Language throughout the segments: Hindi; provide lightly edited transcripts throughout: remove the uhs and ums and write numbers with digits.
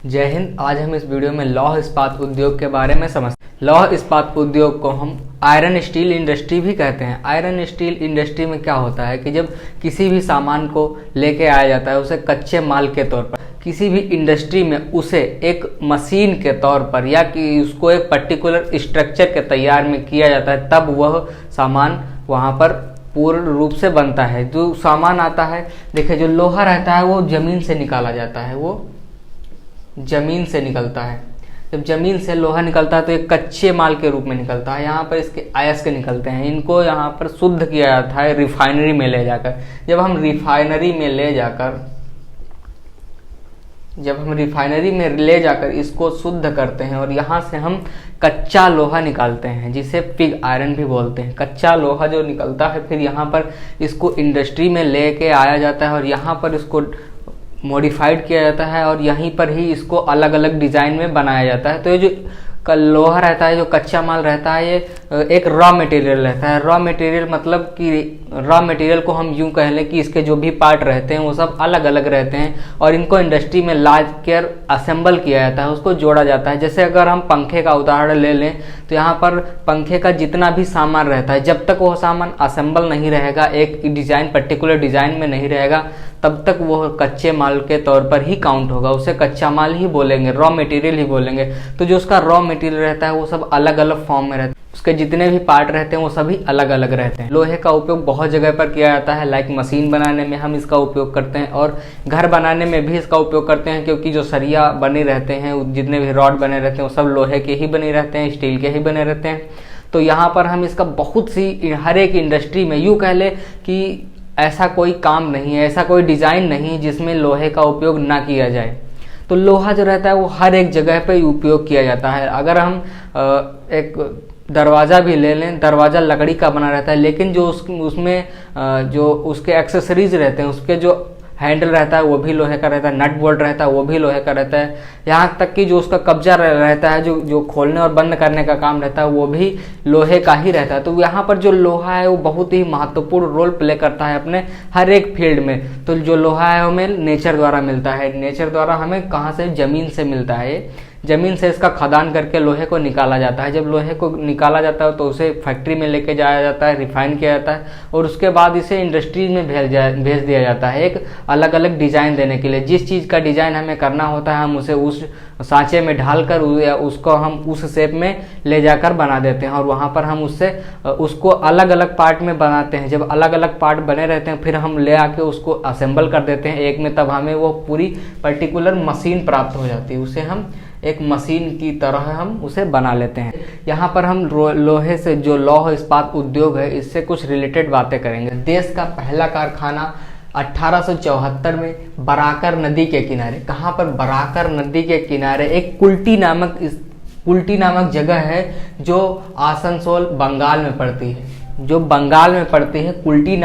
जय हिंद। आज हम इस वीडियो में लौह इस्पात उद्योग के बारे में समझते हैं। लौह इस्पात उद्योग को हम आयरन स्टील इंडस्ट्री भी कहते हैं। आयरन स्टील इंडस्ट्री में क्या होता है कि जब किसी भी सामान को लेके आया जाता है उसे कच्चे माल के तौर पर किसी भी इंडस्ट्री में उसे एक मशीन के तौर पर या कि उसको एक पर्टिकुलर स्ट्रक्चर के तैयार में किया जाता है, तब वह सामान वहाँ पर पूर्ण रूप से बनता है। जो सामान आता है, देखिए, जो लोहा रहता है वो जमीन से निकाला जाता है, वो जमीन से निकलता है। जब जमीन से लोहा निकलता है तो एक कच्चे माल के रूप में निकलता है। यहाँ पर इसके अयस्क निकलते हैं, इनको यहाँ पर शुद्ध किया जाता है रिफाइनरी में ले जाकर। जब हम रिफाइनरी में ले जाकर इसको शुद्ध करते हैं और यहाँ से हम कच्चा लोहा निकालते हैं, जिसे पिग आयरन भी बोलते हैं। कच्चा लोहा जो निकलता है, फिर यहाँ पर इसको इंडस्ट्री में लेके आया जाता है और यहाँ पर इसको मॉडिफाइड किया जाता है और यहीं पर ही इसको अलग अलग डिज़ाइन में बनाया जाता है। तो ये जो लोहा रहता है, जो कच्चा माल रहता है, ये एक रॉ मटेरियल रहता है। रॉ मटेरियल मतलब कि रॉ मटेरियल को हम यूँ कह लें कि इसके जो भी पार्ट रहते हैं वो सब अलग अलग रहते हैं और इनको इंडस्ट्री में ला कर असेंबल किया जाता है, उसको जोड़ा जाता है। जैसे अगर हम पंखे का उदाहरण ले लें तो यहाँ पर पंखे का जितना भी सामान रहता है, जब तक वह सामान असेंबल नहीं रहेगा, एक डिज़ाइन पर्टिकुलर डिज़ाइन में नहीं रहेगा, तब तक वो कच्चे माल के तौर पर ही काउंट होगा। उसे कच्चा माल ही बोलेंगे, रॉ मटेरियल ही बोलेंगे। तो जो उसका रॉ मटेरियल रहता है वो सब अलग अलग फॉर्म में रहता है, उसके जितने भी पार्ट रहते हैं वो सभी अलग अलग रहते हैं। लोहे का उपयोग बहुत जगह पर किया जाता है, लाइक मशीन बनाने में हम इसका उपयोग करते हैं और घर बनाने में भी इसका उपयोग करते हैं, क्योंकि जो सरिया बने रहते हैं, जितने भी रॉड बने रहते हैं वो सब लोहे के ही बने रहते हैं, स्टील के ही बने रहते हैं। तो यहाँ पर हम इसका बहुत सी हर एक इंडस्ट्री में यूँ कह ले कि ऐसा कोई काम नहीं है, ऐसा कोई डिज़ाइन नहीं जिसमें लोहे का उपयोग ना किया जाए। तो लोहा जो रहता है वो हर एक जगह पे उपयोग किया जाता है। अगर हम एक दरवाज़ा भी ले लें, दरवाज़ा लकड़ी का बना रहता है, लेकिन जो उसमें जो उसके एक्सेसरीज रहते हैं, उसके जो हैंडल रहता है वो भी लोहे का रहता है, नट बोल्ट रहता है वो भी लोहे का रहता है, यहाँ तक कि जो उसका कब्जा रहता है, जो खोलने और बंद करने का काम रहता है वो भी लोहे का ही रहता है। तो यहाँ पर जो लोहा है वो बहुत ही महत्वपूर्ण रोल प्ले करता है अपने हर एक फील्ड में। तो जो लोहा है हमें नेचर द्वारा मिलता है, नेचर द्वारा हमें कहाँ से, जमीन से मिलता है। जमीन से इसका खदान करके लोहे को निकाला जाता है। जब लोहे को निकाला जाता है तो उसे फैक्ट्री में लेके जाया जाता है, रिफाइन किया जाता है और उसके बाद इसे इंडस्ट्रीज में भेज दिया जाता है एक अलग अलग डिज़ाइन देने के लिए। जिस चीज़ का डिज़ाइन हमें करना होता है हम उसे उस सांचे में ढालकर उसको हम उस शेप में ले जाकर बना देते हैं और वहाँ पर हम उसको अलग अलग पार्ट में बनाते हैं। जब अलग अलग पार्ट बने रहते हैं फिर हम ले आके उसको असेंबल कर देते हैं एक में, तब हमें वो पूरी पर्टिकुलर मशीन प्राप्त हो जाती है। उसे हम एक मशीन की तरह हम उसे बना लेते हैं। यहाँ पर हम लोहे से, जो लौह इस्पात उद्योग है, इससे कुछ रिलेटेड बातें करेंगे। देश का पहला कारखाना 1874 में बराकर नदी के किनारे, कहाँ पर, बराकर नदी के किनारे एक कुल्टी नामक जगह है जो आसनसोल बंगाल में पड़ती है। जो बंगाल में पड़ती है, कुल्टी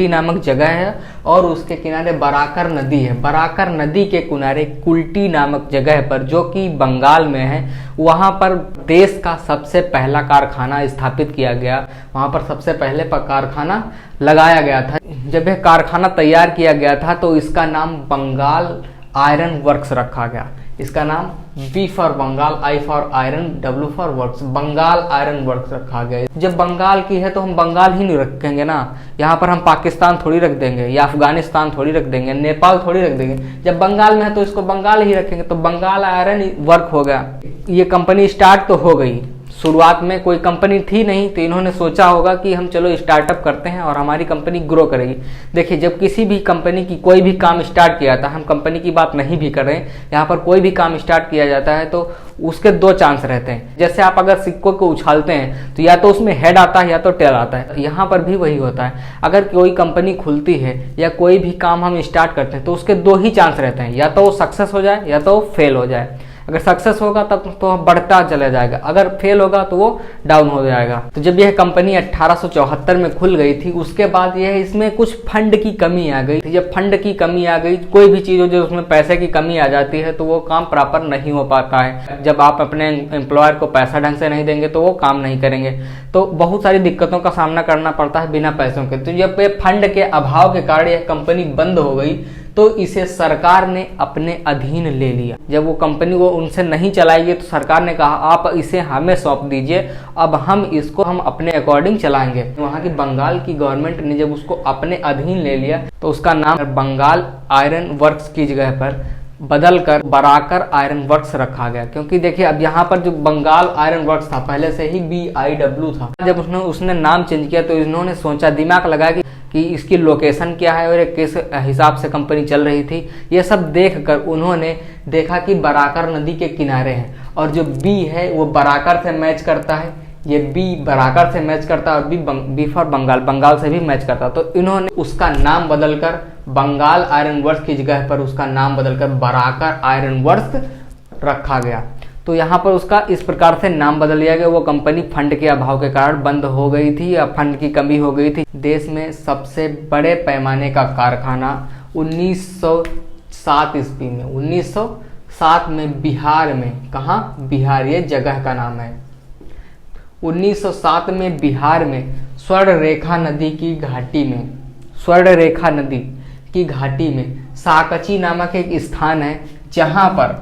नामक जगह है और उसके किनारे बराकर नदी है। बराकर नदी के किनारे कुल्टी नामक जगह पर, जो कि बंगाल में है, वहाँ पर देश का सबसे पहला कारखाना स्थापित किया गया। वहाँ पर सबसे पहले कारखाना लगाया गया था। जब यह कारखाना तैयार किया गया था तो इसका नाम बंगाल आयरन वर्क्स रखा गया। इसका नाम B for Bengal, I for iron, W for works, Bengal iron works रखा गया। जब बंगाल की है तो हम बंगाल ही नहीं रखेंगे ना, यहाँ पर हम पाकिस्तान थोड़ी रख देंगे या अफगानिस्तान थोड़ी रख देंगे, नेपाल थोड़ी रख देंगे। जब बंगाल में है तो इसको बंगाल ही रखेंगे। तो बंगाल आयरन वर्क हो गया। ये कंपनी स्टार्ट तो हो गई। शुरुआत में कोई कंपनी थी नहीं, तो इन्होंने सोचा होगा कि हम चलो स्टार्टअप करते हैं और हमारी कंपनी ग्रो करेगी। देखिए, जब किसी भी कंपनी की कोई भी काम स्टार्ट किया जाता है, हम कंपनी की बात नहीं भी कर रहे हैं, यहाँ पर कोई भी काम स्टार्ट किया जाता है तो उसके दो चांस रहते हैं। जैसे आप अगर सिक्कों को उछालते हैं तो या तो उसमें हेड आता है या तो टेल आता है। यहाँ पर भी वही होता है। अगर कोई कंपनी खुलती है या कोई भी काम हम स्टार्ट करते हैं तो उसके दो ही चांस रहते हैं, या तो वो सक्सेस हो जाए या तो वो फेल हो जाए। अगर सक्सेस होगा तब तो बढ़ता चला जाएगा, अगर फेल होगा तो वो डाउन हो जाएगा। तो जब यह कंपनी 1874 में खुल गई थी, उसके बाद यह इसमें कुछ फंड की कमी आ गई थी। जब फंड की कमी आ गई, कोई भी चीज़ हो जो उसमें पैसे की कमी आ जाती है तो वो काम प्रॉपर नहीं हो पाता है। जब आप अपने एम्प्लॉयर को पैसा ढंग से नहीं देंगे तो वो काम नहीं करेंगे, तो बहुत सारी दिक्कतों का सामना करना पड़ता है बिना पैसों के। तो जब ये फंड के अभाव के कारण यह कंपनी बंद हो गई तो इसे सरकार ने अपने अधीन ले लिया। जब वो कंपनी वो उनसे नहीं चलाएगी तो सरकार ने कहा आप इसे हमें सौंप दीजिए, अब हम इसको हम अपने अकॉर्डिंग चलाएंगे। वहाँ की बंगाल की गवर्नमेंट ने जब उसको अपने अधीन ले लिया तो उसका नाम बंगाल आयरन वर्क्स की जगह पर बदल कर बराकर आयरन वर्क्स रखा गया। क्योंकि देखिए अब यहाँ पर जो बंगाल आयरन वर्क्स था पहले से ही BIW था। जब उसने नाम चेंज किया तो इन्होंने सोचा, दिमाग लगाया कि इसकी लोकेशन क्या है और किस हिसाब से कंपनी चल रही थी। ये सब देखकर उन्होंने देखा कि बराकर नदी के किनारे है और जो B है वो बराकर से मैच करता है, ये B बराकर से मैच करता है और B फॉर बंगाल से भी मैच करता है। तो इन्होंने उसका नाम बदलकर बंगाल आयरन वर्क्स की जगह पर उसका नाम बदलकर बराकर आयरन वर्क्स रखा गया। तो यहाँ पर उसका इस प्रकार से नाम बदल दिया गया। वो कंपनी फंड के अभाव के कारण बंद हो गई थी या फंड की कमी हो गई थी। देश में सबसे बड़े पैमाने का कारखाना 1907 ईस्वी में 1907 में बिहार में, कहाँ, बिहार, ये जगह का नाम है। 1907 में बिहार में स्वर्णरेखा नदी की घाटी में, स्वर्णरेखा नदी की घाटी में साकची नामक एक स्थान है जहां पर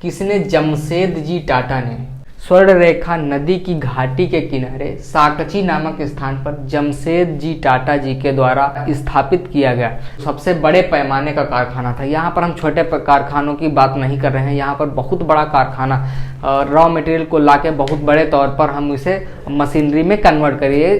किसने, जमशेद जी टाटा ने स्वर्णरेखा नदी की घाटी के किनारे साकची नामक स्थान पर जमशेद जी टाटा जी के द्वारा स्थापित किया गया सबसे बड़े पैमाने का कारखाना था। यहाँ पर हम छोटे कारखानों की बात नहीं कर रहे हैं, यहाँ पर बहुत बड़ा कारखाना रॉ मटेरियल को लाके बहुत बड़े तौर पर हम इसे मशीनरी में कन्वर्ट करिए।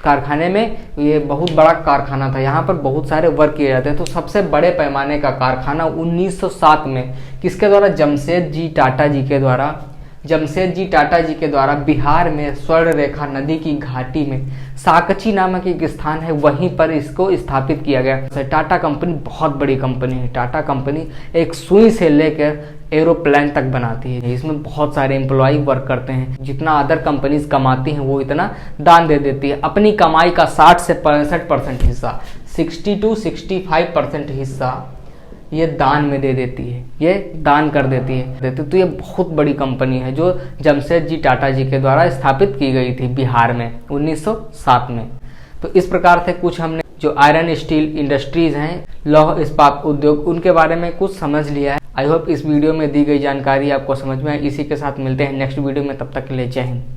कारखाने में ये बहुत बड़ा कारखाना था, यहाँ पर बहुत सारे वर्क किए जाते हैं। तो सबसे बड़े पैमाने का कारखाना 1907 में किसके द्वारा, जमशेद जी टाटा जी के द्वारा, जमशेद जी टाटा जी के द्वारा बिहार में स्वर्णरेखा नदी की घाटी में साकची नामक एक स्थान है, वहीं पर इसको स्थापित किया गया। टाटा कंपनी बहुत बड़ी कंपनी है। टाटा कंपनी एक सुई से लेकर एरोप्लेन तक बनाती है। इसमें बहुत सारे एम्प्लॉय वर्क करते हैं। जितना अदर कंपनीज कमाती हैं वो इतना दान दे देती है। अपनी कमाई का 60 से 65% हिस्सा, 60 to 65% हिस्सा ये दान में दे देती है, ये दान कर देती है। तो ये बहुत बड़ी कंपनी है जो जमशेद जी टाटा जी के द्वारा स्थापित की गई थी बिहार में 1907 में। तो इस प्रकार से कुछ हमने जो आयरन स्टील इंडस्ट्रीज हैं, लौह इस्पात उद्योग, उनके बारे में कुछ समझ लिया है। आई होप इस वीडियो में दी गई जानकारी आपको समझ में आए। इसी के साथ मिलते हैं नेक्स्ट वीडियो में, तब तक के लिए जय हिंद।